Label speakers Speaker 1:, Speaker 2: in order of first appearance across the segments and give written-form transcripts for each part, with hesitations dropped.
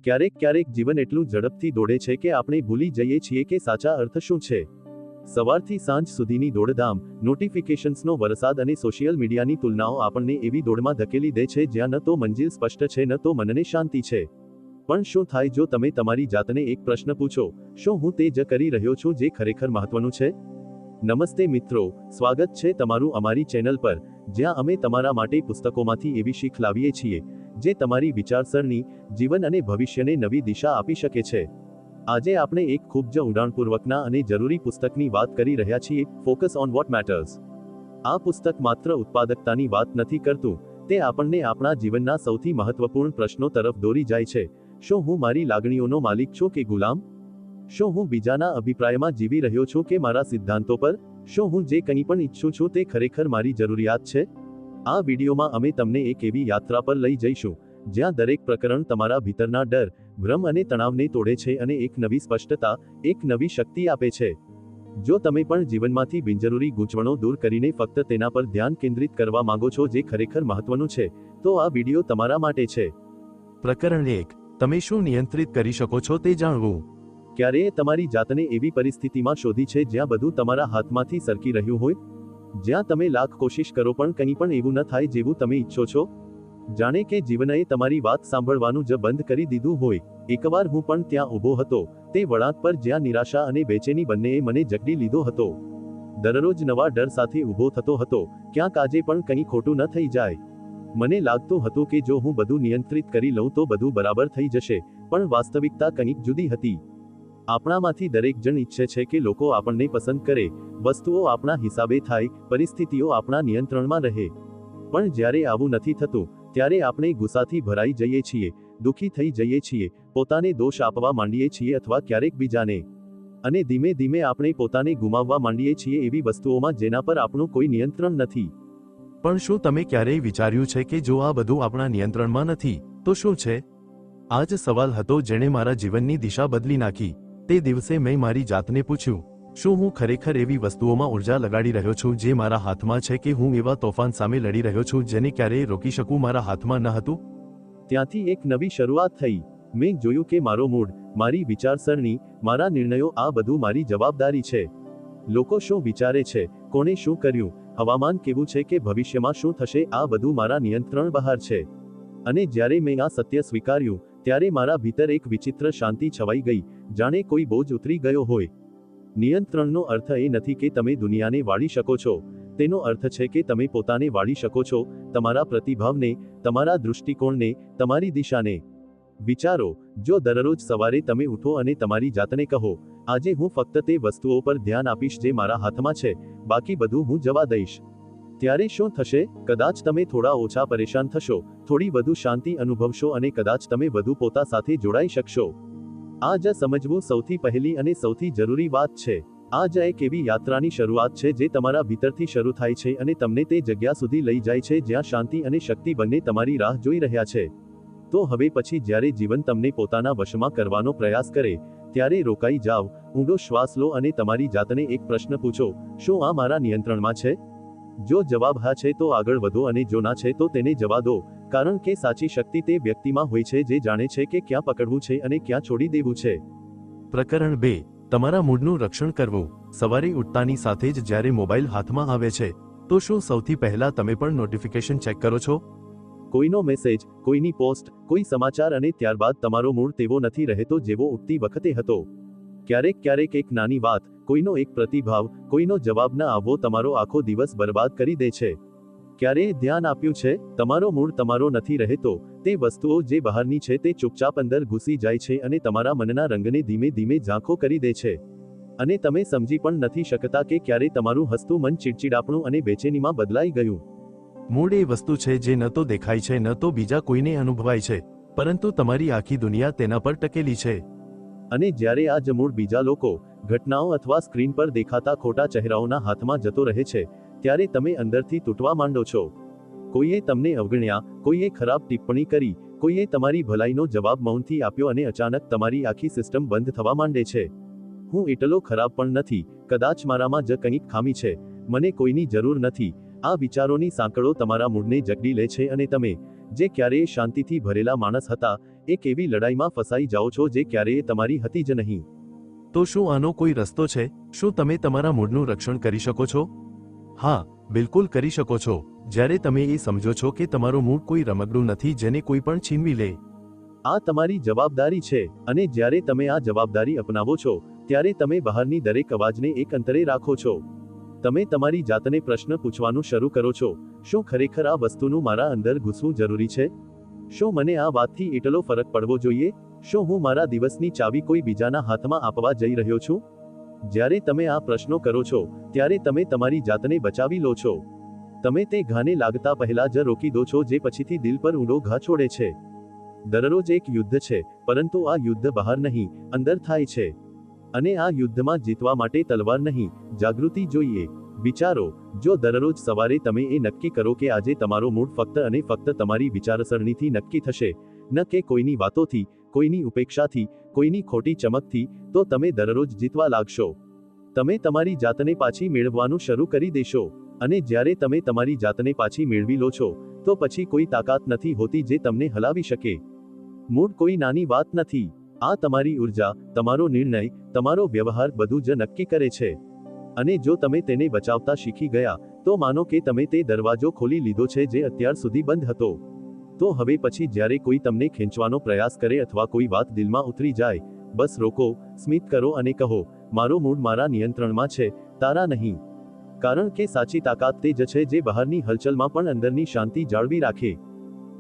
Speaker 1: ક્યારેક ક્યારેક જીવન એટલું ઝડપથી દોડે છે કે આપણે ભૂલી જઈએ છીએ કે સાચા અર્થ શું છે. સવારથી સાંજ સુધીની દોડધામ, નોટિફિકેશન્સનો વરસાદ અને સોશિયલ મીડિયાની તુલનાઓ આપણને એવી દોડમાં ધકેલી દે છે જ્યાં ન તો મંજિલ સ્પષ્ટ છે ન તો મનને શાંતિ છે. પણ શું થાય જો તમે તમારી જાતને એક પ્રશ્ન પૂછો, શું હું તે જ કરી રહ્યો છું જે ખરેખર મહત્વનું છે? નમસ્તે મિત્રો, સ્વાગત છે તમારું અમારી ચેનલ પર, જ્યાં અમે તમારા માટે પુસ્તકોમાંથી એવી શીખ લાવીએ છીએ જે તમારી વિચારસરણી, જીવન અને ભવિષ્યને નવી દિશા આપી શકે છે. આજે આપણે એક ખૂબ જ ઊંડાણપૂર્વકના અને જરૂરી પુસ્તકની વાત કરી રહ્યા છીએ, ફોકસ ઓન વોટ મેટર્સ. આ પુસ્તક માત્ર ઉત્પાદકતાની વાત નથી કરતું, તે આપણને આપણા જીવનના સૌથી મહત્વપૂર્ણ પ્રશ્નો તરફ દોરી જાય છે. શું હું મારી લાગણીઓનો માલિક છું કે ગુલામ? શું હું બીજાના અભિપ્રાયમાં જીવી રહ્યો છું કે મારા સિદ્ધાંતો પર? શું હું જે કંઈ પણ ઈચ્છું છું તે ખરેખર મારી જરૂરિયાત છે? આ વિડીયોમાં અમે તમને એક એવી યાત્રા પર લઈ જઈશું જ્યાં દરેક પ્રકરણ તમારા ભીતરના ડર, ભ્રમ અને તણાવને તોડે છે અને એક નવી સ્પષ્ટતા, એક નવી શક્તિ આપે છે. જો તમે પણ જીવનમાંથી બિનજરૂરી ગૂંચવણો દૂર કરીને ફક્ત તેના પર ધ્યાન કેન્દ્રિત કરવા માંગો છો જે ખરેખર મહત્વનું છે, તો આ વિડીયો તમારા માટે છે.
Speaker 2: પ્રકરણ 1, તમે શું નિયંત્રિત કરી શકો છો તે જાણવું.
Speaker 1: ક્યારેય તમારી જાતને એવી પરિસ્થિતિમાં શોધી છે જ્યાં બધું તમારા હાથમાંથી સરકી રહ્યું હોય? જ્યાં તમે લાખ કોશિશ કરો પણ કંઈ પણ એવું ન થાય જેવું તમે ઈચ્છો છો? જાણે કે જીવનએ તમારી વાત સાંભળવાનું જ બંધ કરી દીધું હોય. એકવાર હું પણ ત્યાં ઊભો હતો, તે વળાંક પર જ્યાં નિરાશા અને બેચેની બંનેએ મને જકડી લીધો હતો. દરરોજ નવા ડર સાથે ઊભો થતો હતો, ક્યાંક આજે પણ કંઈ ખોટું ન થઈ જાય. મને લાગતું હતું કે જો હું બધું નિયંત્રિત કરી લઉં તો બધું બરાબર થઈ જશે, પણ વાસ્તવિકતા કંઈક જુદી હતી. આપણામાંથી દરેક જણ ઈચ્છે છે કે લોકો આપણને પસંદ કરે, વસ્તુઓ આપણા હિસાબે થાય, પરિસ્થિતિઓ આપણા નિયંત્રણમાં રહે. પણ જ્યારે આવું નથી થતું, ત્યારે આપણે ગુસ્સાથી ભરાઈ જઈએ છીએ, દુઃખી થઈ જઈએ છીએ, પોતાને દોષ આપવા માંડીએ છીએ અથવા ક્યારેક બીજાને. અને ધીમે ધીમે આપણે પોતાને ગુમાવવા માંડીએ છીએ એવી વસ્તુઓમાં જેના પર આપણું કોઈ નિયંત્રણ નથી.
Speaker 2: પણ શું તમે ક્યારેય વિચાર્યું છે કે જો આ બધું આપણા નિયંત્રણમાં નથી, તો શું છે? આ જ સવાલ હતો જેણે મારા જીવનની દિશા બદલી નાખી. તે દિવસે મેં મારી જાતને પૂછ્યું, શું હું ખરેખર એવી વસ્તુઓમાં ઉર્જા લગાડી રહ્યો છું જે મારા હાથમાં છે કે હું એવા તોફાન સામે લડી રહ્યો છું જેને ક્યારેય રોકી શકું મારા હાથમાં ન હતું?
Speaker 1: ત્યાંથી એક નવી શરૂઆત થઈ. મેં જોયું કે મારો મૂડ, મારી વિચારસરણી, મારા નિર્ણયો આ બધું મારી જવાબદારી છે. લોકો શું વિચારે છે, કોણે શું કર્યું, હવામાન કેવું છે કે ભવિષ્યમાં શું થશે, આ બધું મારા નિયંત્રણ બહાર છે. અને જ્યારે મેં આ સત્ય સ્વીકાર્યું, ત્યારે મારા ભીતર એક વિચિત્ર શાંતિ છવાઈ ગઈ, જાણે કોઈ બોજ ઉતરી ગયો હોય. નિયંત્રણનો અર્થ એ નથી કે તમે દુનિયાને વાળી શકો છો. તેનો અર્થ છે કે તમે પોતાને વાળી શકો છો, તમારા પ્રતિભાવને, તમારા દૃષ્ટિકોણને, તમારી દિશાને. વિચારો, જો દરરોજ સવારે તમે ઉઠો અને તમારી જાતને કહો, આજે હું ફક્ત તે વસ્તુઓ પર ધ્યાન આપીશ જે મારા હાથમાં છે, બાકી બધું હું જવા દઈશ. ત્યારે શું થશે? કદાચ તમે થોડા ઓછા પરેશાન થશો, થોડી વધુ શાંતિ અનુભવશો અને કદાચ તમે વધુ પોતા સાથે જોડાઈ શકશો. આ જ સમજવું સૌથી પહેલી અને સૌથી જરૂરી વાત છે. આ જ એક એવી યાત્રાની શરૂઆત છે જે તમારા ભીતરથી શરૂ થાય છે અને તમને તે જગ્યા સુધી લઈ જાય છે જ્યાં શાંતિ અને શક્તિ બંને તમારી રાહ જોઈ રહ્યા છે. તો હવે પછી જ્યારે જીવન તમને પોતાના વશમાં કરવાનો પ્રયાસ કરે, ત્યારે રોકાઈ જાવ, ઊંડો શ્વાસ લો અને તમારી જાતને એક પ્રશ્ન પૂછો, શું આ મારા નિયંત્રણમાં છે? જો જવાબ હા છે તો આગળ વધો અને જો ના છે તો તેને જવા દો, કારણ કે સાચી શક્તિ તે વ્યક્તિમાં હોય છે જે જાણે છે કે ક્યાં પકડવું છે અને ક્યાં છોડી દેવું છે.
Speaker 2: પ્રકરણ 2, તમારા મૂડનું રક્ષણ કરવું. સવારે ઉઠતાની સાથે જ જ્યારે મોબાઈલ હાથમાં આવે છે, તો શું સૌથી પહેલા તમે પણ નોટિફિકેશન ચેક કરો છો?
Speaker 1: કોઈનો મેસેજ, કોઈની પોસ્ટ, કોઈ સમાચાર અને ત્યારબાદ તમારો મૂડ તેવો નથી રહેતો જેવો ઉઠતી વખતે હતો. ક્યારેક ક્યારેક એક નાની વાત, કોઈનો એક પ્રતિભાવ, કોઈનો જવાબ ન આવવો તમારો આખો દિવસ બરબાદ કરી દે છે. ક્યારેય ધ્યાન આપ્યું છે, તમારો મૂડ તમારો નથી રહેતો, તે વસ્તુઓ જે બહારની છે તે ચૂપચાપ અંદર ઘૂસી જાય છે અને તમારા મનના રંગને ધીમે ધીમે ઝાંખો કરી દે છે. અને તમે સમજી પણ નથી શકતા કે ક્યારે તમારું હસતું મન ચીડચીડાપણું અને બેચેનીમાં બદલાઈ ગયું.
Speaker 2: મૂડ એ વસ્તુ છે જે ન તો દેખાય છે ન તો બીજા કોઈને અનુભવાય છે, પરંતુ તમારી આખી દુનિયા તેના પર ટકેલી છે.
Speaker 1: અને જ્યારે આ જ મૂડ બીજા લોકો, ઘટનાઓ અથવા સ્ક્રીન પર દેખાતા ખોટા ચહેરાઓના હાથમાં જતો રહે છે, ત્યારે તમે અંદરથી તૂટવા માંડો છો. કોઈએ તમને અવગણ્યા, કોઈએ ખરાબ ટિપ્પણી કરી, કોઈએ તમારી ભલાઈનો જવાબ મૌનથી આપ્યો અને અચાનક તમારી આખી સિસ્ટમ બંધ થવા માંડે છે. હું એટલો ખરાબ પણ નથી, કદાચ મારામાં જ કંઈક ખામી છે, મને કોઈની જરૂર નથી. આ વિચારોની સાંકળો તમારા મૂડને જકડી લે છે અને તમે, જે ક્યારેય શાંતિથી ભરેલા માણસ હતા, એક એવી લડાઈમાં ફસાઈ જાઓ છો જે ક્યારેય તમારી હતી જ નહીં.
Speaker 2: તો શું આનો કોઈ રસ્તો છે? શું તમે તમારા મૂડનું રક્ષણ કરી શકો છો? હા, બિલકુલ કરી શકો છો. જ્યારે તમે એ સમજો છો કે તમારો મૂડ કોઈ રમકડું નથી જેને કોઈ પણ છીનવી લે.
Speaker 1: આ તમારી જવાબદારી છે, અને જ્યારે તમે આ જવાબદારી અપનાવો છો, ત્યારે તમે બહારની દરેક અવાજને એક અંતરે રાખો છો. તમે તમારી જાતને પ્રશ્ન પૂછવાનું શરૂ કરો છો, શું ખરેખર આ વસ્તુનું મારા અંદર ઘૂસવું જરૂરી છે? શું મને આ વાતથી એટલો ફરક પડવો જોઈએ? શું હું મારા દિવસની ચાવી કોઈ બીજાના હાથમાં આપવા જઈ રહ્યો છું? જ્યારે તમે આ પ્રશ્નો કરો છો, ત્યારે તમે તમારી જાતને બચાવી લો છો. તમે તે ઘાને લાગતા પહેલા જ રોકી દો છો જે પછીથી દિલ પર ઊંડો ઘા છોડે છે. દરરોજ એક યુદ્ધ છે, પરંતુ આ યુદ્ધ બહાર નહીં, અંદર થાય છે. અને આ યુદ્ધમાં જીતવા માટે તલવાર નહીં, જાગૃતિ જોઈએ. વિચારો, જો દરરોજ સવારે તમે એ નક્કી કરો કે આજે તમારો મૂડ ફક્ત અને ફક્ત તમારી વિચારસરણીથી નક્કી થશે, ન કે કોઈની વાતોથી, કોઈની ઉપેક્ષાથી, કોઈની ખોટી ચમકથી, તો તમે દરરોજ જીતવા લાગશો. તમે તમારી જાતને પાછી મેળવવાનું શરૂ કરી દેશો. અને જ્યારે તમે તમારી જાતને પાછી મેળવી લો છો, તો પછી કોઈ તાકાત નથી હોતી જે તમને હલાવી શકે. મૂડ કોઈ નાની વાત નથી. આ તમારી ઉર્જા, તમારો નિર્ણય, તમારો વ્યવહાર બધું જ નક્કી કરે છે. અને જો તમે તેને બચાવતા શીખી ગયા, તો માનો કે તમે તે દરવાજો ખોલી લીધો છે જે અત્યાર સુધી બંધ હતો. તો હવે પછી જ્યારે કોઈ તમને ખેંચવાનો પ્રયાસ કરે અથવા કોઈ વાત દિલમાં ઉતરી જાય, બસ રોકો, સ્મિત કરો અને કહો, મારો મૂડ મારા નિયંત્રણમાં છે, તારા નહીં. કારણ કે સાચી તાકાત તે જ છે જે બહારની હલચલમાં પણ અંદરની શાંતિ જાળવી રાખે.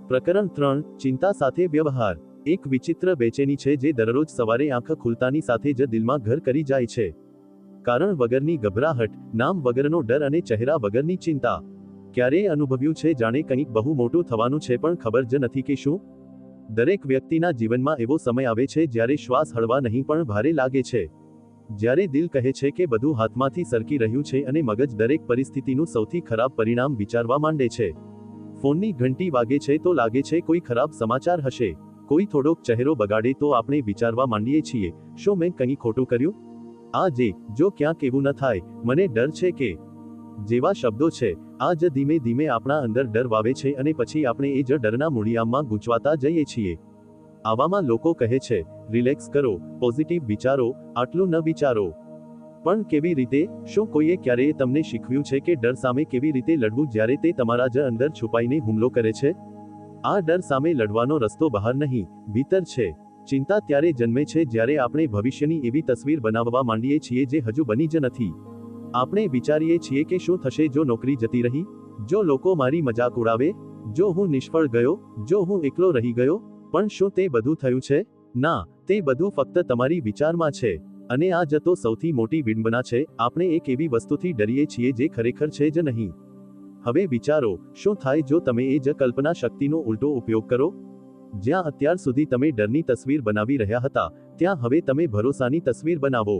Speaker 1: પ્રકરણ 3, ચિંતા સાથે વ્યવહાર. એક વિચિત્ર બેચેની છે જે દરરોજ સવારે આંખ ખુલતાની સાથે જ દિલમાં ઘર કરી જાય છે. કારણ વગરની ગભરાહટ, નામ વગરનો ડર અને ચહેરા વગરની ચિંતા. ક્યારેય અનુભવ્યું છે જાણે કંઈક બહુ મોટું થવાનું છે પણ ખબર જ નથી કે શું? દરેક વ્યક્તિના જીવનમાં એવો સમય આવે છે જ્યારે શ્વાસ હળવા નહીં પણ ભારે લાગે છે. જ્યારે દિલ કહે છે કે બધું હાથમાંથી સરકી રહ્યું છે અને મગજ દરેક પરિસ્થિતિનું સૌથી ખરાબ પરિણામ વિચારવા માંડે છે. ફોનની ઘંટી વાગે છે તો લાગે છે કોઈ ખરાબ સમાચાર હશે. કોઈ થોડોક ચહેરો બગાડે તો આપણે વિચારવા માંડીએ છીએ, શું મેં કંઈ ખોટું કર્યું? જો ક્યાંક એવું ન થાય, મને ડર છે કે. જેવા શબ્દો છે, આ જ ધીમે ધીમે આપણા અંદર ડર વાવે છે અને પછી આપણે એ જ ડરના મૂળિયામાં ગૂંચવાતા જઈએ છીએ. આવામાં લોકો કહે છે, રિલેક્સ કરો, પોઝિટિવ વિચારો, આટલું ન વિચારો. પણ કેવી રીતે? શું કોઈએ ક્યારેય તમને શીખવ્યું છે કે ડર સામે કેવી રીતે લડવું જ્યારે તે તમારા જ અંદર છુપાઈને હુમલો કરે છે? આ ડર સામે લડવાનો રસ્તો બહાર નહીં, ભીતર છે. ચિંતા ત્યારે જન્મે છે જ્યારે આપણે ભવિષ્યની એવી તસવીર બનાવવા માંડીએ છીએ જે હજુ બની જ નથી. આપણે વિચારીએ છીએ કે શું થશે જો નોકરી જતી રહી? જો લોકો મારી મજાક ઉડાવે? જો હું નિષ્ફળ ગયો? જો હું એકલો રહી ગયો? પણ શું તે બધું થયું છે? ના, તે બધું ફક્ત તમારી વિચારમાં છે. અને આ જ તો સૌથી મોટી વિડંબના છે, આપણે એક એવી વસ્તુથી ડરીએ છીએ જે ખરેખર છે જ નહીં. હવે વિચારો, શું થાય જો તમે એ જ કલ્પના શક્તિનો ઉલટો ઉપયોગ કરો? જ્યાં અત્યાર સુધી તમે ડરની તસવીર બનાવી રહ્યા હતા, ત્યાં હવે તમે ભરોસાની તસવીર બનાવો.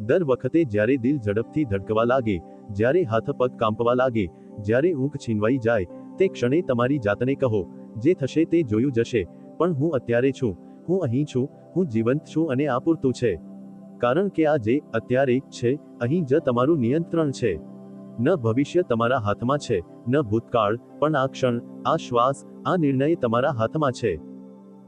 Speaker 1: દર વખતે જ્યારે દિલ ઝડપથી ધડકવા લાગે, જ્યારે હાથ પગ કાંપવા લાગે, જ્યારે ઊંઘ છીનવાઈ જાય, તે ક્ષણે તમારી જાતને કહો, જે થશે તે જોયું જશે, પણ હું અત્યારે છું, હું અહીં છું, હું જીવંત છું અને આ પૂરતું છે. કારણ કે આ જે અત્યારે છે, અહીં જ તમારું નિયંત્રણ છે. ન ભવિષ્ય તમારા હાથમાં છે, ન ભૂતકાળ, પણ આ ક્ષણ, આ શ્વાસ, આ નિર્ણય તમારા હાથમાં છે.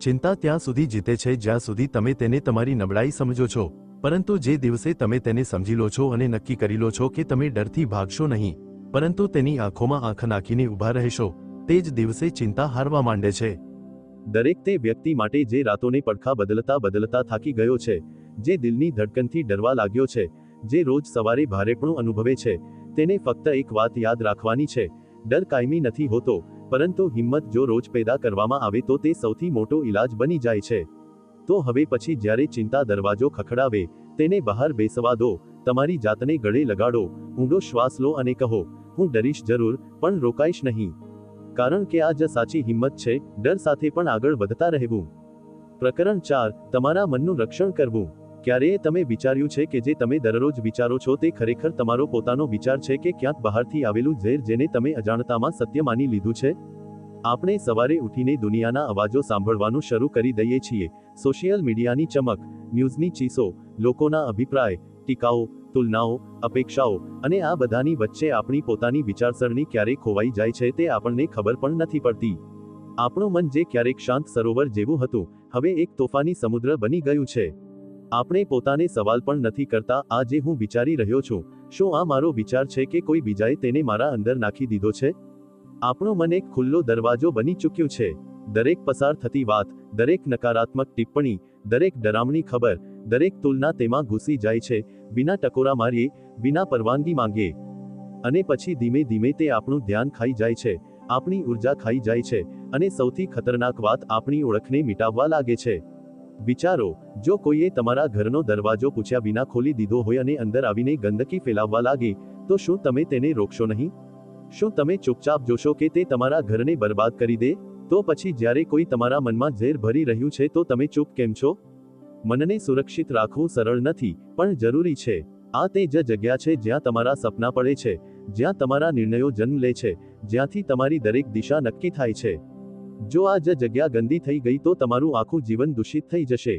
Speaker 2: ચિંતા ત્યાં સુધી જીતે છે જ્યાં સુધી તમે તેને તમારી નબળાઈ સમજો છો. પરંતુ જે દિવસે તમે તેને સમજી લો છો અને નક્કી કરી લો છો કે તમે ડરથી ભાગશો નહીં, પરંતુ તેની આંખોમાં આંખ નાખીને ઊભા રહેશો, તે જ દિવસે ચિંતા હારવા માંડે છે.
Speaker 1: દરેક તે વ્યક્તિ માટે જે રાતોને પડખા બદલતા બદલતા થાકી ગયો છે, જે દિલની ધડકનથી ડરવા લાગ્યો છે, જે રોજ સવારે ભારેપણું અનુભવે છે, તેને ફક્ત એક વાત યાદ રાખવાની છે, ડર કાયમી નથી હોતો, પરંતુ હિંમત જો રોજ પેદા કરવામાં આવે તો તે સૌથી મોટો ઇલાજ બની જાય છે. તો હવે પછી જ્યારે ચિંતા દરવાજો ખખડાવે, તેને બહાર બેસવા દો, તમારી જાતને ગળે લગાડો, ઊંડો શ્વાસ લો અને કહો, હું ડરીશ જરૂર, પણ રોકાઈશ નહીં. કારણ કે આ જ સાચી હિંમત છે, ડર સાથે પણ આગળ વધતા રહેવું. પ્રકરણ 4, તમારા મનનું રક્ષણ કરવું. ક્યારેય તમે વિચાર્યું છે કે જે તમે દરરોજ વિચારો છો તે ખરેખર તમારો પોતાનો વિચાર છે કે ક્યાંક બહારથી આવેલું ઝેર જેને તમે અજાણતામાં સત્ય માની લીધું છે? આપણે સવારે ઉઠીને દુનિયાના અવાજો સાંભળવાનું શરૂ કરી દઈએ છીએ. સોશિયલ મીડિયાની ચમક, ન્યૂઝની ચીસો, લોકોના અભિપ્રાય, ટીકાઓ, તુલનાઓ, અપેક્ષાઓ, અને આ બધાની વચ્ચે આપણી પોતાની વિચારસરણી ક્યારે ખોવાઈ જાય છે તે આપણને ખબર પણ નથી પડતી. આપણું મન જે ક્યારેક શાંત સરોવર જેવું હતું, હવે એક તોફાની સમુદ્ર બની ગયું છે. આપણે પોતાને સવાલ પણ નથી કરતા, આ જે હું વિચારી રહ્યો છું, શું આ મારો વિચાર છે કે કોઈ બીજાએ તેને મારા અંદર નાખી દીધો છે? આપણું મન એક ખુલ્લો દરવાજો બની ચૂક્યું છે. દરેક પસાર થતી વાત, દરેક નકારાત્મક ટિપ્પણી, દરેક ડરામણી ખબર, દરેક તુલના તેમાં ઘૂસી જાય છે, વિના ટકોરા મારીએ, વિના પરવાનગી માંગીએ. અને પછી ધીમે ધીમે તે આપણું ધ્યાન ખાઈ જાય છે, આપણી ઉર્જા ખાઈ જાય છે, અને સૌથી ખતરનાક વાત, આપણી ઓળખને મિટાવવા લાગે છે. વિચારો, જો કોઈએ તમારા ઘરનો દરવાજો પૂછ્યા વિના ખોલી દીધો હોય અને અંદર આવીને ગંદકી ફેલાવવા લાગે, તો શું તમે તેને રોકશો નહીં? શું તમે ચૂપચાપ જોશો કે તે તમારા ઘરને બરબાદ કરી દે? તો પછી જ્યારે કોઈ તમારા મનમાં ઝેર ભરી રહ્યું છે તો તમે ચૂપ કેમ છો? મનને સુરક્ષિત રાખવું સરળ નથી, પણ જરૂરી છે. આ તે જ જગ્યા છે જ્યાં તમારા સપના પડે છે, જ્યાં તમારા નિર્ણયો જન્મ લે છે, જ્યાંથી તમારી દરેક દિશા નક્કી થાય છે. જો આ જ જગ્યા ગંદી થઈ ગઈ તો તમારું આખું જીવન દૂષિત થઈ જશે.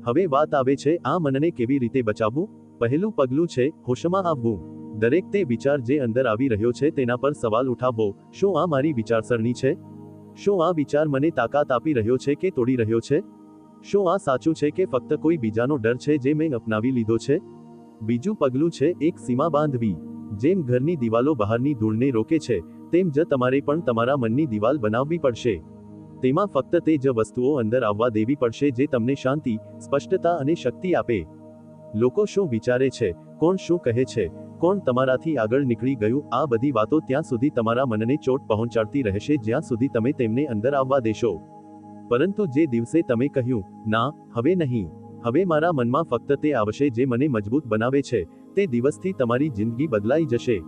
Speaker 1: હવે વાત આવે છે, આ મનને કેવી રીતે બચાવવું? પહેલું પગલું છે હોશમાં આવવું. દરેક તે વિચાર જે અંદર આવી રહ્યો છે તેના પર સવાલ ઉઠાવવો. શું આ મારી વિચારસરણી છે? શું આ વિચાર મને તાકાત આપી રહ્યો છે કે તોડી રહ્યો છે? શું આ સાચું છે કે ફક્ત કોઈ બીજાનો ડર છે જે મેં અપનાવી લીધો છે? બીજું પગલું છે એક સીમા બાંધવી. જેમ ઘરની દિવાલો બહારની ધૂળને રોકે છે, તેમ જ તમારે પણ તમારા મનની દિવાલ બનાવવી પડશે. તેમાં ફક્ત તે જ વસ્તુઓ અંદર આવવા દેવી પડશે જે તમને શાંતિ, સ્પષ્ટતા અને શક્તિ આપે. લોકો શું વિચારે છે, કોણ શું કહે છે, કોણ તમારાથી આગળ નીકળી ગયું, આ બધી વાતો ત્યાં સુધી તમારા મનને ચોટ પહોંચાડતી રહેશે જ્યાં સુધી તમે તેમને અંદર આવવા દેશો. પરંતુ જે દિવસે તમે કહ્યું, ના, હવે નહીં, હવે મારા મનમાં ફક્ત તે આવશે જે મને મજબૂત બનાવે છે, તે દિવસથી તમારી જિંદગી બદલાઈ જશે.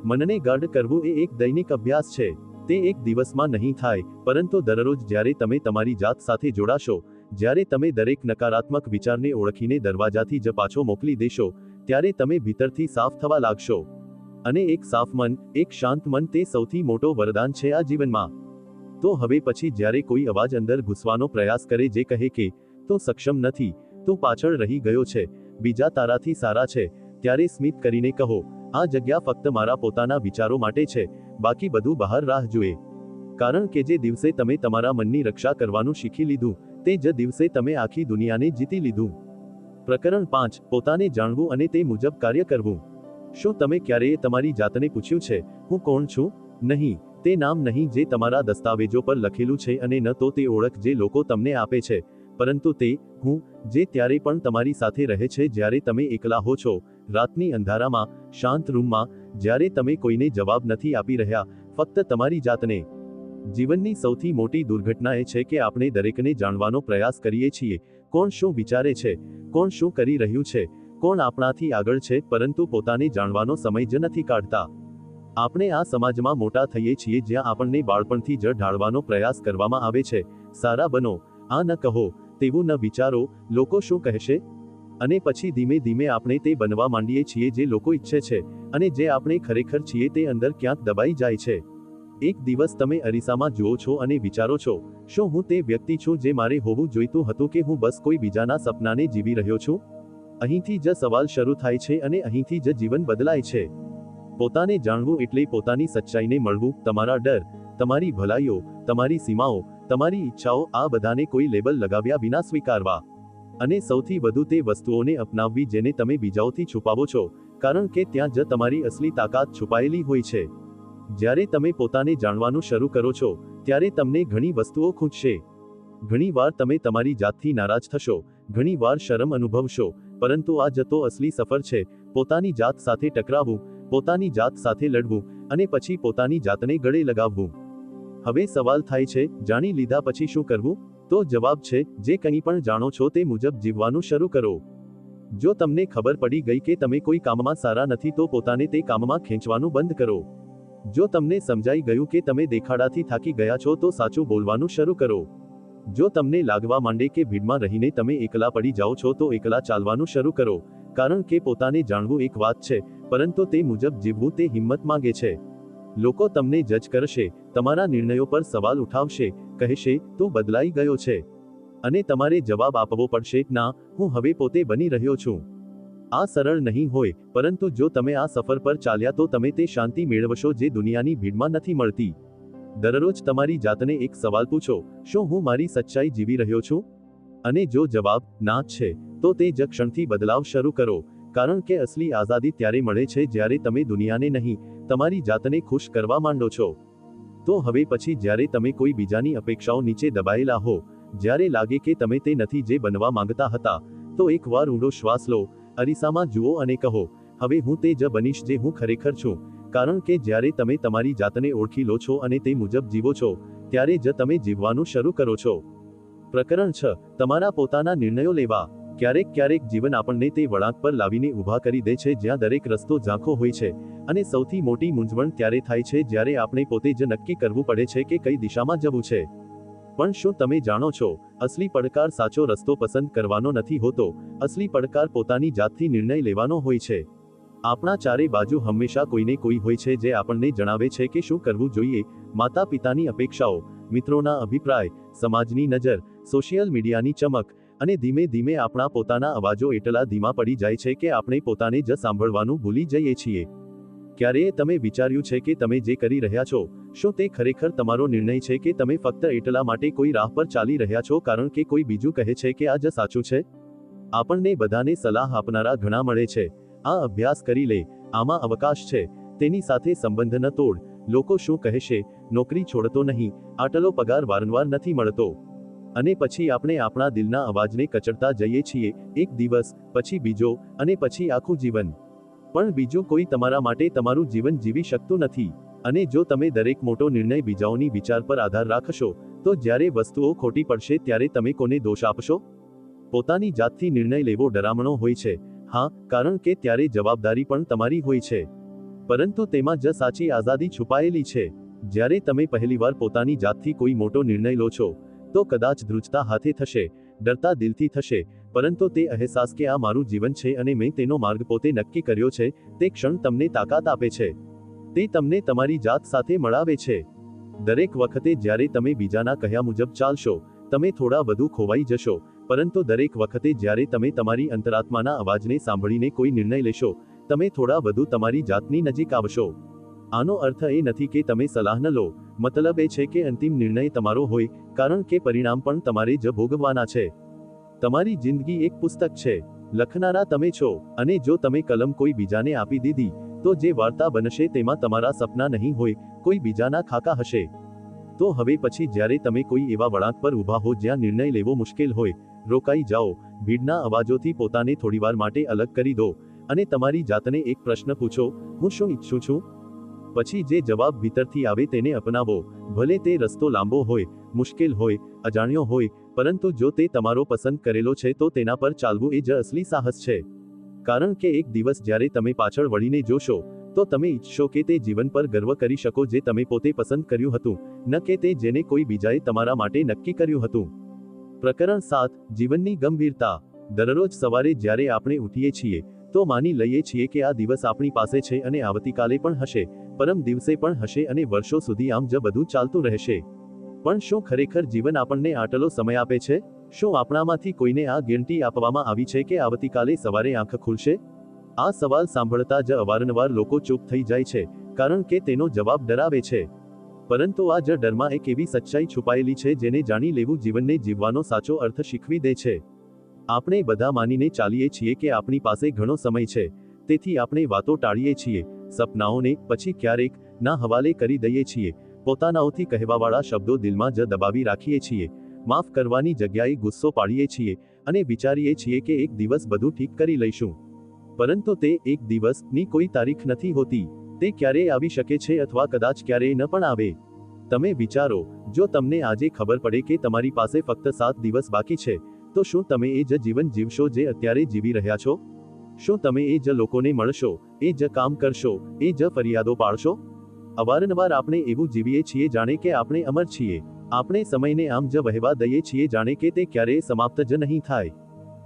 Speaker 1: મનને ગાઢ કરવું એ એક દૈનિક અભ્યાસ છે. તે એક દિવસમાં નહીં થાય, પરંતુ દરરોજ જ્યારે તમે તમારી જાત સાથે જોડાશો, જ્યારે તમે દરેક નકારાત્મક વિચારને ઓળખીને દરવાજાથી જ પાછો મોકલી દેશો, ત્યારે તમે ભીતરથી સાફ થવા લાગશો. અને એક સાફ મન, એક શાંત મન, તે સૌથી મોટો વરદાન છે આ જીવનમાં. તો હવે પછી જ્યારે કોઈ અવાજ અંદર ઘૂસવાનો પ્રયાસ કરે જે કહે કે તું સક્ષમ નથી, તું પાછળ રહી ગયો છે, બીજા તારાથી સારા છે, ત્યારે સ્મિત કરીને કહો, આ જગ્યા ફક્ત મારા પોતાના વિચારો માટે છે, બાકી બધું બહાર રાહ જુએ. કારણ કે જે દિવસે તમે તમારા મનની રક્ષા કરવાનું શીખી લીધું, તે જ દિવસે તમે આખી દુનિયાને જીતી લીધું. પ્રકરણ 5, પોતાને જાણવું અને તે મુજબ કાર્ય કરવું. શું તમે ક્યારેય તમારી જાતને પૂછ્યું છે, હું કોણ છું? નહીં, તે નામ નહીં જે તમારા દસ્તાવેજો પર લખેલું છે, અને ન તો તે ઓળખ જે લોકો તમને આપે છે, પરંતુ તે હું જે ત્યારે પણ તમારી સાથે રહે છે જ્યારે તમે એકલા હો છો, રાતની અંધારામાં, શાંત રૂમમાં, જ્યારે તમે કોઈને જવાબ નથી આપી રહ્યા, ફક્ત તમારી જાતને. જીવનની સૌથી મોટી દુર્ઘટના એ છે કે આપણે દરેકને જાણવાનો પ્રયાસ કરીએ છીએ. કોણ શું વિચારે છે, કોણ શું કરી રહ્યું છે, કોણ આપણાથી આગળ છે, પરંતુ પોતાને જાણવાનો સમય જ નથી કાઢતા. આપણે આ સમાજમાં મોટા થઈએ છીએ જ્યાં આપણને બાળપણથી જ ઢાળવાનો પ્રયાસ કરવામાં આવે છે, સારા બનો, આ ન કહો, તેવું ન વિચારો, લોકો શું કહેશે? અને પછી ધીમે ધીમે આપણે તે બનવા માંડીએ છીએ જે લોકો ઈચ્છે છે, અને જે આપણે ખરેખર છીએ તે અંદર ક્યાંક દબાઈ જાય છે. એક દિવસ તમે અરીસામાં જુઓ છો અને વિચારો છો, શું હું તે વ્યક્તિ છું જે મારે હોવું જોઈતું હતું કે હું બસ કોઈ બીજાના સપનાને જીવી રહ્યો છું? અહીંથી જ સવાલ શરૂ થાય છે અને અહીંથી જ જીવન બદલાય છે. પોતાને જાણવું એટલે પોતાની સચ્ચાઈને મળવું, તમારા ડર, તમારી ભલાઈઓ, તમારી સીમાઓ, તમારી ઈચ્છાઓ, આ બધાને કોઈ લેબલ લગાવ્યા વિના સ્વીકારવા. અને સૌથી વધુ તે વસ્તુઓને અપનાવવી જેને તમે બીજાઓથી છુપાવો છો, કારણ કે ત્યાં જ તમારી અસલી તાકાત છુપાયેલી હોય છે. જ્યારે તમે પોતાને જાણવાનું શરૂ કરો છો, ત્યારે તમને ઘણી વસ્તુઓ ખૂંચશે. ઘણી વાર તમે તમારી જાતથી નારાજ થશો, ઘણી વાર શરમ અનુભવશો, પરંતુ આ જ તો અસલી સફર છે, પોતાની જાત સાથે ટકરાવવું, પોતાની જાત સાથે લડવું, અને પછી પોતાની જાતને ગળે લગાવવું. હવે સવાલ થાય છે, જાણી લીધા પછી શું કરવું? તો જવાબ છે, જે કંઈ પણ જાણો છો તે મુજબ જીવવાનું શરૂ કરો. જો તમને ખબર પડી ગઈ કે તમે કોઈ કામમાં સારા નથી તો પોતાને તે કામમાં ખેંચવાનું બંધ કરો. જો તમને સમજાઈ ગયું કે તમે દેખાડાથી થાકી ગયા છો તો સાચું બોલવાનું શરૂ કરો. જો તમને લાગવા માંડે કે ભીડમાં રહીને તમે એકલા પડી જાઓ છો તો એકલા ચાલવાનું શરૂ કરો. કારણ કે પોતાને જાણવું એક વાત છે, પરંતુ તે મુજબ જીવવું તે હિંમત માંગે છે. લોકો તમને જજ કરશે, તમારા નિર્ણયો પર સવાલ ઉઠાવશે, કહેશે, તું બદલાઈ ગયો છે. અને તમારે જવાબ આપવો પડશે, ના, હું હવે પોતે બની રહ્યો છું. આ સરળ નહીં હોય, પરંતુ જો તમે આ સફર પર ચાલ્યા તો તમે તે શાંતિ મેળવશો જે દુનિયાની ભીડમાં નથી મળતી. દરરોજ તમારી જાતને એક સવાલ પૂછો, શું હું મારી સચ્ચાઈ જીવી રહ્યો છું? અને જો જવાબ ના છે, તો તે જ ક્ષણથી બદલાવ શરૂ કરો, કારણ કે અસલી આઝાદી ત્યારે મળે છે જ્યારે તમે દુનિયાને નહીં, તમારી જાતને ખુશ કરવા માંડો છો. તો હવે પછી જ્યારે તમે કોઈ બીજાની અપેક્ષાઓ નીચે દબાયેલા હો, જ્યારે લાગે કે તમે તે નથી જે બનવા માંગતા હતા, તો એકવાર ઊંડો શ્વાસ લો, અરીસામાં જુઓ અને કહો, હવે હું તે જ બનીશ જે હું ખરેખર છું. કારણ કે જ્યારે તમે તમારી જાતને ઓળખી લો છો અને તે મુજબ જીવો છો, ત્યારે જ તમે જીવવાનું શરૂ કરો છો. પ્રકરણ 6. તમારા પોતાના નિર્ણયો લેવા. ક્યારેક જીવન આપણને તે વળાંક પર લાવીને ઊભા કરી દે છે જ્યાં દરેક રસ્તો ઝાંખો હોય છે, અને સૌથી મોટી મૂંઝવણ ત્યારે થાય છે જ્યારે આપણે પોતે જ નક્કી કરવું પડે છે કે કઈ દિશામાં જવું છે. પણ શું તમે જાણો છો, અસલી પડકાર સાચો રસ્તો પસંદ કરવાનો નથી હોતો, અસલી પડકાર પોતાની જાતથી નિર્ણય લેવાનો હોય છે. આપણા ચારે બાજુ હંમેશા કોઈને કોઈ હોય છે જે આપણને જણાવે છે કે શું કરવું જોઈએ. માતા પિતાની અપેક્ષાઓ, મિત્રોના અભિપ્રાય, સમાજની નજર, સોશિયલ મીડિયાની ચમક, અને ધીમે ધીમે આપણા પોતાના અવાજો એટલા ધીમા પડી જાય છે કે આપણે પોતાને જ સાંભળવાનું ભૂલી જઈએ છીએ. ક્યારેય તમે વિચાર્યું છે કે તમે જે કરી રહ્યા છો, શું તે ખરેખર તમારો નિર્ણય છે કે તમે ફક્ત એટલા માટે કોઈ રાહ પર ચાલી રહ્યા છો કારણ કે કોઈ બીજું કહે છે કે આ જ સાચું છે? આપણને બધાને સલાહ આપનારા ઘણા મળે છે. આ અભ્યાસ કરી લે, આમાં અવકાશ છે, તેની સાથે સંબંધ ન તોડ, લોકો શું કહેશે, નોકરી છોડતો નહીં, આટલો પગાર વારંવાર નથી મળતો. અને પછી આપણે આપણા દિલના અવાજને કચડતા જઈએ છીએ, એક દિવસ, પછી બીજો, અને પછી આખું જીવન. પણ બીજું કોઈ તમારા માટે તમારું જીવન જીવી શકતું નથી. અને જો તમે દરેક મોટો નિર્ણય બીજાઓની વિચાર પર આધાર રાખશો, તો જ્યારે વસ્તુઓ ખોટી પડશે ત્યારે તમે કોને દોષ આપશો? પોતાની જાતથી નિર્ણય લેવો ડરામણો હોય છે. હા, કારણ કે ત્યારે જવાબદારી પણ તમારી હોય છે. પરંતુ તેમાં જ સાચી આઝાદી છુપાયેલી છે. જ્યારે તમે પહેલીવાર પોતાની જાતથી કોઈ મોટો નિર્ણય લો છો, તો કદાચ ધ્રુજતા હાથે થશે, ડરતા દિલથી થશે, પરંતુ તે અહેસાસ કે આ મારું જીવન છે અને મેં તેનો માર્ગ પોતે નક્કી કર્યો છે, તે ક્ષણ તમને તાકાત આપે છે. તે તમને તમારી જાત સાથે મળાવે છે. દરેક વખતે જ્યારે તમે બીજાના કહ્યા મુજબ ચાલશો, તમે થોડા વધુ ખોવાઈ જશો, પરંતુ દરેક વખતે જ્યારે તમે તમારી અંતરાત્માના અવાજને સાંભળીને કોઈ નિર્ણય લેશો, તમે થોડા વધુ તમારી જાતની નજીક આવશો. આનો અર્થ એ નથી કે તમે સલાહ ન લો, મતલબ એ છે કે અંતિમ નિર્ણય તમારો હોય, કારણ કે પરિણામ પણ તમારે જ ભોગવવાના છે. તમારી જિંદગી એક પુસ્તક છે. લખનારા તમે છો, અને જો તમે કલમ કોઈ બીજાને આપી દીધી, તો જે વાર્તા બનશે તેમાં તમારા સપના નહીં હોય, કોઈ બીજાના ખાકા હશે. તો હવે પછી જ્યારે તમે કોઈ એવા વળાંક પર ઊભા હો જ્યાં નિર્ણય લેવો મુશ્કેલ હોય, રોકાઈ જાઓ, ભીડના અવાજોથી પોતાને થોડીવાર માટે અલગ કરી દો, અને તમારી જાતને એક પ્રશ્ન પૂછો, હું શું ઈચ્છું છું? પછી જે જવાબ ભીતરથી આવે તેને અપનાવો, ભલે તે રસ્તો લાંબો હોય, મુશ્કેલ હોય, અજાણ્યો હોય, પરંતુ જો તે તમારો પસંદ કરેલો છે તો તેના પર ચાલવું એ જ અસલી સાહસ છે. કારણ કે એક દિવસ જ્યારે તમે પાછળ વળીને જોશો, તો તમે ઈચ્છશો કે તે જીવન પર ગર્વ કરી શકો જે તમે પોતે પસંદ કર્યું હતું, ન કે તે જેને કોઈ બીજાએ તમારા માટે નક્કી કર્યું હતું. પ્રકરણ 7. જીવનની ગંભીરતા. દરરોજ સવારે જ્યારે આપણે ઉઠીએ છીએ, તો માની લઈએ છીએ કે આ દિવસ આપણી પાસે છે અને આવતીકાલે પણ હશે, પરમ દિવસે પણ હશે અને વર્ષો સુધી આમ જ બધું ચાલતું રહેશે. પણ શું ખરેખર જીવન આપણને આટલો સમય આપે છે? શું આપણામાંથી કોઈને આ ગેરંટી આપવામાં આવી છે કે આવતીકાલે સવારે આંખ ખુલશે? આ સવાલ સાંભળતા જ અવારનવાર લોકો ચૂપ થઈ જાય છે, કારણ કે તેનો જવાબ ડરાવે છે. પરંતુ આ જ ડરમાં એક એવી સચ્ચાઈ છુપાયેલી છે જેને જાણી લેવું જીવનને જીવવાનો સાચો અર્થ શીખવી દે છે. આપણે બધા માનીને ચાલીએ છીએ કે આપણી પાસે ઘણો સમય છે, તેથી આપણે વાતો ટાળીએ છીએ, સપનાઓને પછી ક્યારેક ના હવાલે કરી દઈએ છીએ, પોતાનાઓથી કહેવાવાળા શબ્દો દિલમાં જ દબાવી રાખીએ છીએ, માફ કરવાની જગ્યાએ ગુસ્સો પાડીએ છીએ, અને વિચારીએ છીએ કે એક દિવસ બધું ઠીક કરી લઈશું. પરંતુ તે એક દિવસની કોઈ તારીખ નથી હોતી. તે ક્યારેય આવી શકે છે અથવા કદાચ ક્યારેય ન પણ આવે. તમે વિચારો, જો તમને આજે ખબર પડે કે તમારી પાસે ફક્ત 7 દિવસ બાકી છે, તો શું તમે એ જ જીવન જીવશો જે અત્યારે જીવી રહ્યા છો? શું તમે એ જ લોકોને મળશો, એ જ કામ કરશો, એ જ ફરિયાદો પાડશો? અવારનવાર આપણે એવું જીવીએ છીએ જાણે કે આપણે અમર છીએ. આપણે સમયને આમ જ વહેવા દઈએ છીએ જાણે કે તે ક્યારેય સમાપ્ત જ નહીં થાય.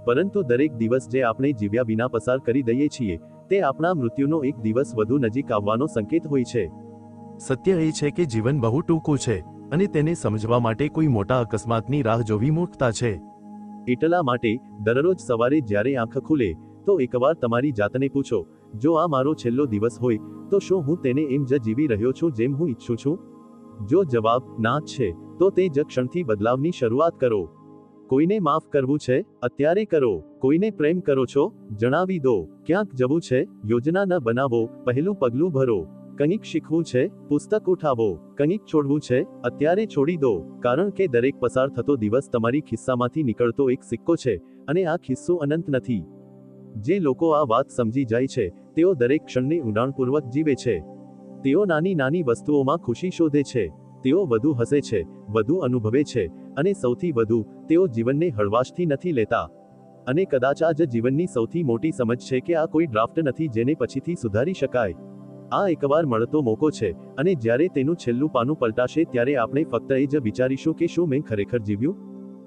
Speaker 1: પરંતુ દરેક દિવસ જે આપણે જીવ્યા વિના પસાર કરી દઈએ છીએ, તે આપણા મૃત્યુનો એક દિવસ વધુ નજીક આવવાનો સંકેત હોય છે.
Speaker 2: સત્ય એ છે કે જીવન બહુ ટૂંકું છે, અને તેને સમજવા માટે કોઈ મોટા અકસ્માતની રાહ જોવી મૂર્ખતા છે.
Speaker 1: એટલા માટે દરરોજ સવારે જ્યારે આંખ ખુલે, તો એકવાર તમારી જાતને પૂછો, જો આ મારો છેલ્લો દિવસ હોય, તો શું હું તેને એમ જ જીવી રહ્યો છું જેમ હું ઈચ્છું છું? જો જવાબ ના છે તો તે જ ક્ષણથી બદલાવની શરૂઆત કરો. કોઈને માફ કરવું છે? અત્યારે કરો. કોઈને પ્રેમ કરો છો? જણાવી દો. ક્યાંક જવું છે? યોજના ન બનાવો, પહેલું પગલું ભરો. કંઈક શીખવું છે? પુસ્તક ઉઠાવો. કંઈક છોડવું છે? અત્યારે છોડી દો. કારણ કે દરેક પસાર થતો દિવસ તમારી ખિસ્સામાંથી નીકળતો એક સિક્કો છે, અને આ ખિસ્સો અનંત નથી. જે લોકો આ વાત સમજી જાય છે, તેઓ દરેક ક્ષણને ઊંડાણપૂર્વક જીવે છે. તેઓ નાની નાની વસ્તુઓમાં ખુશી શોધે છે. તેઓ વધુ હસે છે, વધુ અનુભવે છે, અને સૌથી વધુ, તેઓ જીવનને હળવાશથી નથી લેતા. અને કદાચ આ જ જીવનની સૌથી મોટી સમજ છે કે આ કોઈ ડ્રાફ્ટ નથી જેને પછીથી સુધારી શકાય. આ એકવાર મળતો મોકો છે, અને જ્યારે તેનું છેલ્લું પાનું પલટાશે ત્યારે આપણે ફક્ત એ જ વિચારીશું કે શું મેં ખરેખર જીવ્યું?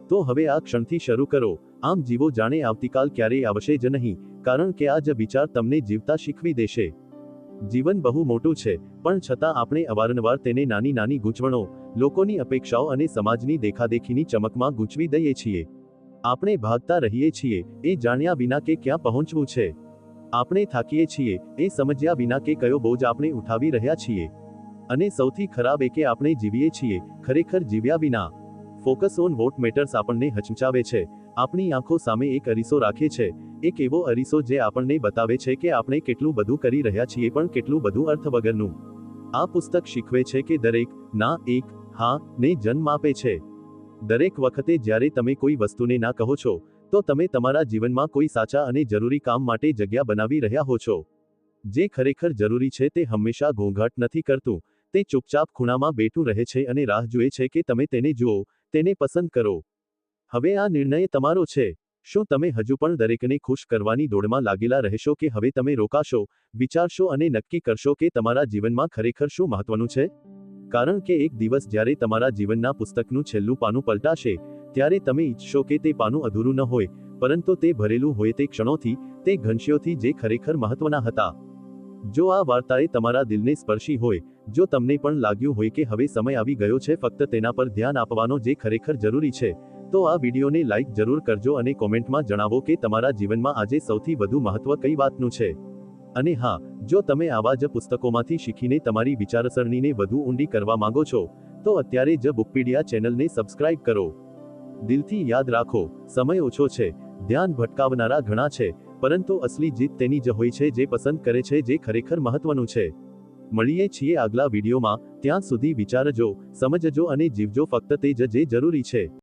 Speaker 1: તો હવે આ ક્ષણથી શરૂ કરો. આમ જીવો જાણે આવતીકાલ ક્યારેય આવશે જ નહીં, કારણ કે આ જ વિચાર તમને જીવતા શીખવી દેશે. જીવન બહુ મોટું છે, પણ છતાં આપણે અવારનવાર તેને નાની નાની ગૂંચવણો, લોકોની અપેક્ષાઓ અને સમાજની દેખાદેખીની ચમકમાં ગૂંચવી દઈએ છીએ. આપણે ભાગતા રહીએ છીએ, એ જાણ્યા વિના કે ક્યાં પહોંચવું છે. આપણે થાકીએ છીએ, એ સમજ્યા વિના કે કયો બોજ આપણે ઉઠાવી રહ્યા છીએ. અને સૌથી ખરાબ એ કે આપણે જીવીએ છીએ, ખરેખર જીવ્યા વિના. ફોકસ ઓન વોટ મેટર્સ આપણને હચમચાવે છે. આપણી આંખો સામે એક અરીસો રાખે છે, એક એવો અરીસો જે આપણને બતાવે છે કે આપણે કેટલું બધું કરી રહ્યા છીએ પણ કેટલું બધું અર્થ વગરનું. આ પુસ્તક શીખવે છે કે દરેક ના એક હા ને જન્મ આપે છે. દરેક વખતે જ્યારે તમે કોઈ વસ્તુને ના કહો છો, તો તમે તમારા જીવનમાં કોઈ સાચા અને જરૂરી કામ માટે જગ્યા બનાવી રહ્યા હો છો. જે ખરેખર જરૂરી છે તે હંમેશા ઘોંઘાટ નથી કરતું, તે ચૂપચાપ ખૂણામાં બેઠું રહે છે અને રાહ જુએ છે કે તમે તેને જુઓ, તેને પસંદ કરો. હવે આ નિર્ણય તમારો છે. શું તમે હજુ પણ દરેકને ખુશ કરવાની દોડમાં લાગેલા રહેશો કે હવે તમે રોકાશો, વિચારશો અને નક્કી કરશો કે તમારા જીવનમાં ખરેખર શું મહત્વનું છે? કારણ કે એક દિવસ જ્યારે તમારા જીવનના પુસ્તકનું છેલ્લું પાનું પલટાશે, ત્યારે તમે ઈચ્છશો કે તે પાનું અધૂરું ન હોય, પરંતુ તે ભરેલું હોય તે ક્ષણોથી, તે ઘનશ્યોથી જે ખરેખર મહત્વના હતા. જો આ વાર્તાએ તમારા દિલને સ્પર્શી હોય, જો તમને પણ લાગ્યું હોય કે હવે સમય આવી ગયો છે ફક્ત તેના પર ધ્યાન આપવાનો જે ખરેખર જરૂરી છે, તો આ વિડીયોને લાઈક જરૂર કરજો અને કોમેન્ટમાં જણાવો કે તમારા જીવનમાં આજે સૌથી વધુ મહત્વ કઈ વાતનું છે. અને હા, જો તમે આવા જ પુસ્તકોમાંથી શીખીને તમારી વિચારસરણીને વધુ ઊંડી કરવા માંગો છો, તો અત્યારે જ બુકપીડિયા ચેનલને સબસ્ક્રાઇબ કરો. દિલથી યાદ રાખો, સમય ઓછો છે, ધ્યાન ભટકાવનારા ઘણા છે, પરંતુ અસલી જીત તેની જ હોય છે જે પસંદ કરે છે જે ખરેખર મહત્વનું છે. મળીએ છીએ આગલા વિડીયોમાં, ત્યાં સુધી વિચારજો, સમજજો અને જીવજો ફક્ત તે જ જે જરૂરી છે.